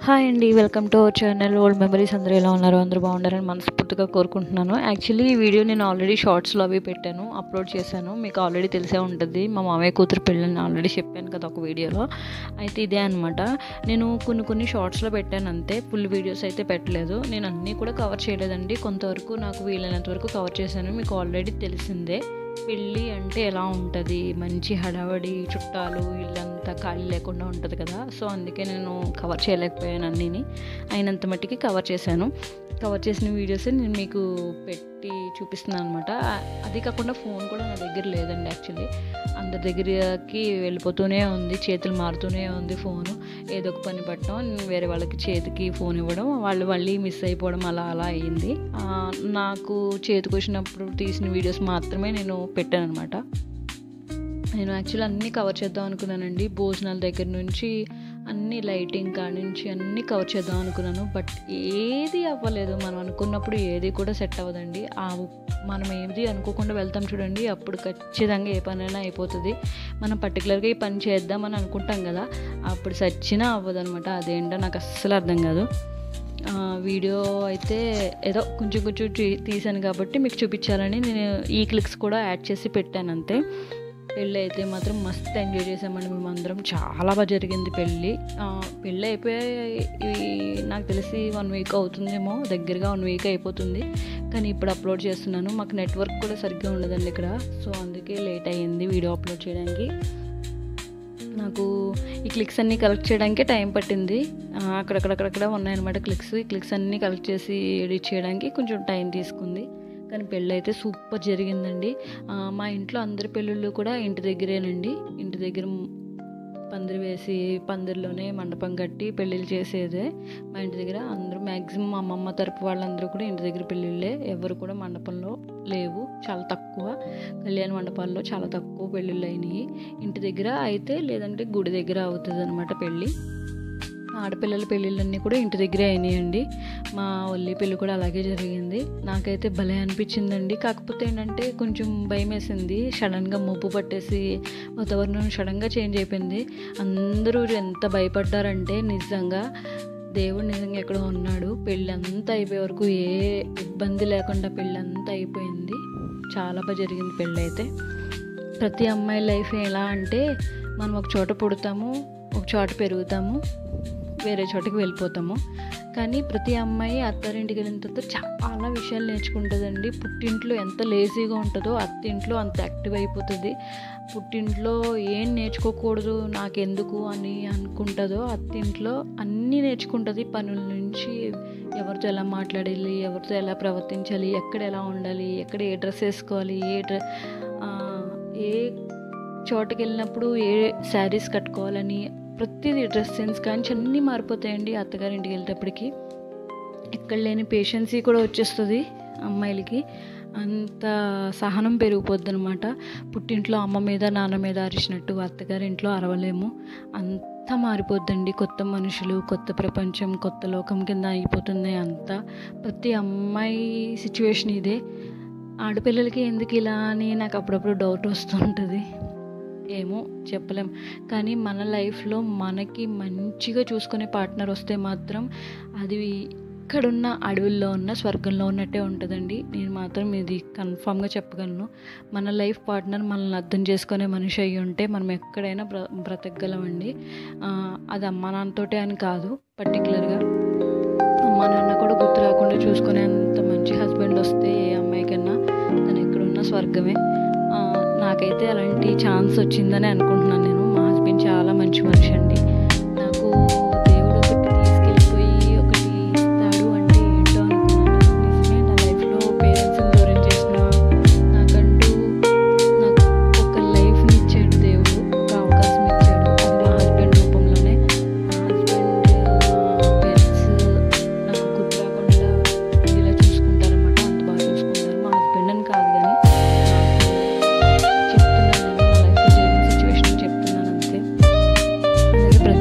Hi అండి. Welcome to our channel old memories. అందరూ ఎలా ఉన్నారు? అందరూ బాగుండారని మనస్ఫూర్తిగా కోరుకుంటున్నాను. యాక్చువల్లీ ఈ వీడియో నేను ఆల్రెడీ షార్ట్స్లో అవి పెట్టాను, అప్లోడ్ చేశాను. మీకు ఆల్రెడీ తెలిసే ఉంటుంది. మా మామయ్య కూతురు పెళ్ళని ఆల్రెడీ చెప్పాను కదా ఒక వీడియోలో. అయితే ఇదే అనమాట. నేను కొన్ని షార్ట్స్లో పెట్టాను అంతే, ఫుల్ వీడియోస్ అయితే పెట్టలేదు. నేను అన్నీ కూడా కవర్ చేయలేదండి, కొంతవరకు నాకు వీలైనంత వరకు కవర్ చేశాను. మీకు ఆల్రెడీ తెలిసిందే పెళ్ళి అంటే ఎలా ఉంటుంది, మంచి హడావడి, చుట్టాలు, ఇల్లంతా ఖాళీ లేకుండా ఉంటుంది కదా. సో అందుకే నేను కవర్ చేయలేకపోయాను అన్నీని. అయినంత మట్టికి కవర్ చేశాను. కవర్ చేసిన వీడియోస్ నేను మీకు పెట్టి చూపిస్తున్నాను అనమాట. అది కాకుండా ఫోన్ కూడా నా దగ్గర లేదండి. యాక్చువల్లీ అందరి దగ్గరికి వెళ్ళిపోతూనే ఉంది, చేతులు మారుతూనే ఉంది ఫోను. ఏదో ఒక పని పట్టడం, వేరే వాళ్ళకి చేతికి ఫోన్ ఇవ్వడం, వాళ్ళు మళ్ళీ మిస్ అయిపోవడం, అలా అయింది. నాకు చేతికి వచ్చినప్పుడు తీసిన వీడియోస్ మాత్రమే నేను పెట్టాను అనమాట. నేను యాక్చువల్లీ అన్నీ కవర్ చేద్దాం అనుకున్నానండి. భోజనాల దగ్గర నుంచి అన్ని, లైటింగ్ కాడి నుంచి అన్నీ కవర్ చేద్దాం అనుకున్నాను. బట్ ఏది అవ్వలేదు. మనం అనుకున్నప్పుడు ఏది కూడా సెట్ అవ్వదండి. మనం ఏది అనుకోకుండా వెళ్తాం చూడండి, అప్పుడు ఖచ్చితంగా ఏ పనైనా అయిపోతుంది. మనం పర్టికులర్గా ఈ పని చేద్దామని అనుకుంటాం కదా, అప్పుడు సచ్చినా అవ్వదనమాట. అదేంటో నాకు అస్సలు అర్థం కాదు. వీడియో అయితే ఏదో కొంచెం తీసాను కాబట్టి మీకు చూపించాలని నేను ఈ క్లిక్స్ కూడా యాడ్ చేసి పెట్టాను అంతే. పెళ్ళి అయితే మాత్రం మస్తు ఎంజాయ్ చేసామండి మేమందరం. చాలా బాగా జరిగింది పెళ్ళి. పెళ్ళి అయిపోయి నాకు తెలిసి 1 వీక్ అవుతుందేమో, దగ్గరగా 1 వీక్ అయిపోతుంది. కానీ ఇప్పుడు అప్లోడ్ చేస్తున్నాను. మాకు నెట్వర్క్ కూడా సరిగ్గా ఉండదండి ఇక్కడ, సో అందుకే లేట్ అయ్యింది వీడియో అప్లోడ్ చేయడానికి. నాకు ఈ క్లిక్స్ అన్నీ కలెక్ట్ చేయడానికే టైం పట్టింది. అక్కడక్కడ ఉన్నాయన్నమాట క్లిక్స్. ఈ క్లిక్స్ అన్నీ కలెక్ట్ చేసి ఎడిట్ చేయడానికి కొంచెం టైం తీసుకుంది. కానీ పెళ్ళి అయితే సూపర్ జరిగిందండి. మా ఇంట్లో అందరి పెళ్ళిళ్ళు కూడా ఇంటి దగ్గరేనండి. ఇంటి దగ్గర పందిరి వేసి, పందిరిలోనే మండపం కట్టి పెళ్ళిళ్ళు చేసేదే మా ఇంటి దగ్గర. అందరూ మ్యాక్సిమం మా అమ్మమ్మ తరపు వాళ్ళందరూ కూడా ఇంటి దగ్గర పెళ్ళిళ్ళే. ఎవరు కూడా మండపంలో లేవు, చాలా తక్కువ. కళ్యాణ మండపాల్లో చాలా తక్కువ పెళ్ళిళ్ళు అయినాయి. ఇంటి దగ్గర అయితే, లేదంటే గుడి దగ్గర అవుతుంది అనమాట పెళ్ళి. ఆడపిల్లల పెళ్ళిళ్ళన్నీ కూడా ఇంటి దగ్గరే అయినాయండి. మా వల్లి పెళ్ళి కూడా అలాగే జరిగింది. నాకైతే భలే అనిపించిందండి. కాకపోతే ఏంటంటే కొంచెం భయం వేసింది. సడన్గా మబ్బు పట్టేసి వాతావరణం సడన్గా చేంజ్ అయిపోయింది. అందరూ ఎంత భయపడ్డారంటే, నిజంగా దేవుడు నిజంగా ఎక్కడో ఉన్నాడు. పెళ్ళి అంతా అయిపోయే వరకు ఏ ఇబ్బంది లేకుండా పెళ్ళి అంతా అయిపోయింది. చాలా బాగా జరిగింది పెళ్ళి అయితే. ప్రతి అమ్మాయి లైఫ్ ఎలా అంటే, మనం ఒక చోట పుడతాము, ఒక చోట పెరుగుతాము, వేరే చోటకి వెళ్ళిపోతాము. కానీ ప్రతి అమ్మాయి అత్తారింటికి వెళ్ళిన తర్వాత చాలా విషయాలు నేర్చుకుంటుందండి. పుట్టింట్లో ఎంత లేజీగా ఉంటుందో అత్తింట్లో అంత యాక్టివ్ అయిపోతుంది. పుట్టింట్లో ఏం నేర్చుకోకూడదు, నాకెందుకు అని అనుకుంటుందో అత్తింట్లో అన్నీ నేర్చుకుంటుంది. పనుల నుంచి ఎవరితో ఎలా మాట్లాడాలి, ఎవరితో ఎలా ప్రవర్తించాలి, ఎక్కడ ఎలా ఉండాలి, ఎక్కడ ఏ డ్రెస్ వేసుకోవాలి, ఏ చోటుకి వెళ్ళినప్పుడు ఏ శారీస్ కట్టుకోవాలని, ప్రతిదీ డ్రెస్ సెన్స్ కానీ అన్నీ మారిపోతాయండి అత్తగారింటికి వెళ్ళేటప్పటికి. ఎక్కడ లేని పేషెన్సీ కూడా వచ్చేస్తుంది అమ్మాయిలకి. అంత సహనం పెరిగిపోద్ది అనమాట. పుట్టింట్లో అమ్మ మీద నాన్న మీద అరిచినట్టు అత్తగారింట్లో అరవలేము. అంతా మారిపోద్దండి. కొత్త మనుషులు, కొత్త ప్రపంచం, కొత్త లోకం కింద అయిపోతుంది అంతా. ప్రతి అమ్మాయి సిచ్యువేషన్ ఇదే. ఆడపిల్లలకి ఎందుకు ఇలా అని నాకు అప్పుడప్పుడు డౌట్ వస్తుంటుంది. ఏమో చెప్పలేం. కానీ మన లైఫ్లో మనకి మంచిగా చూసుకునే పార్ట్నర్ వస్తే మాత్రం అది ఇక్కడున్న అడవుల్లో ఉన్న స్వర్గంలో ఉన్నట్టే ఉంటుందండి. నేను మాత్రం ఇది కన్ఫామ్గా చెప్పగలను. మన లైఫ్ పార్ట్నర్ మనల్ని అర్థం చేసుకునే మనిషి అయ్యి ఉంటే మనం ఎక్కడైనా బ్రతకగలమండి. అది అమ్మా నాన్నతోటే అని కాదు, పర్టికులర్గా అమ్మా నాన్న కూడా గుర్తు రాకుండా చూసుకునేంత మంచి హస్బెండ్ వస్తే ఏ అమ్మాయికన్నా తను ఎక్కడున్న స్వర్గమే. నాకైతే అలాంటి ఛాన్స్ వచ్చిందని అనుకుంటున్నాను నేను. మా హస్బెండ్ చాలా మంచి మనిషి అండి. నాకు దేవుడు ఒకటి తీసుకెళ్ళిపోయి ఒకటి ఇస్తాడు అంటే ఏంటో అనుకున్నాను. నిజమే, నా లైఫ్లో పేరెంట్స్ని దూరం చేసిన నాకు ఒక లైఫ్ని ఇచ్చాడు దేవుడు, ఒక అవకాశం ఇచ్చాడు. అది మా హస్బెండ్ రూపంలోనే. మా హస్బెండ్ పేరెంట్స్ నాకు గుర్తు రాకుండా ఇలా చూసుకుంటారన్నమాట. అంత బాగా చూసుకుంటారు. మా హస్బెండ్ అని కాదు కానీ చెప్తున్నాను, నా లైఫ్లో జరిగిన సిచ్యువేషన్ చెప్తున్నాను అంతే. అలాగే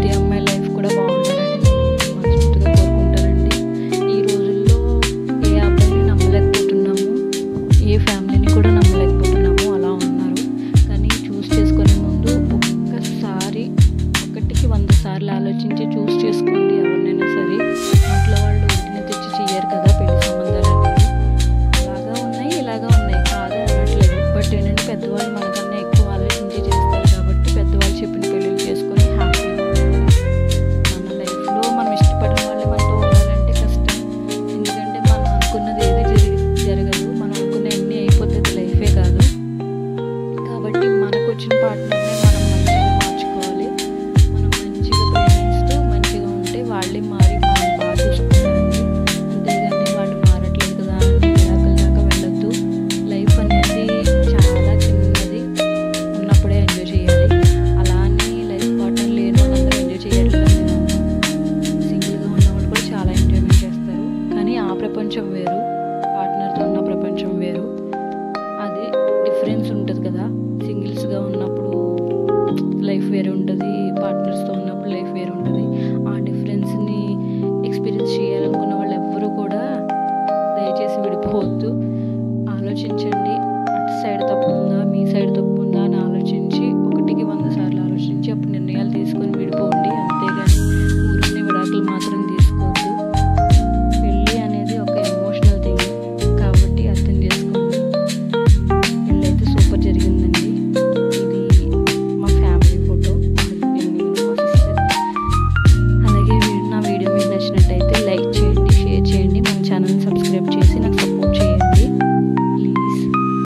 ఎక్స్పీరియన్స్ చేయాలి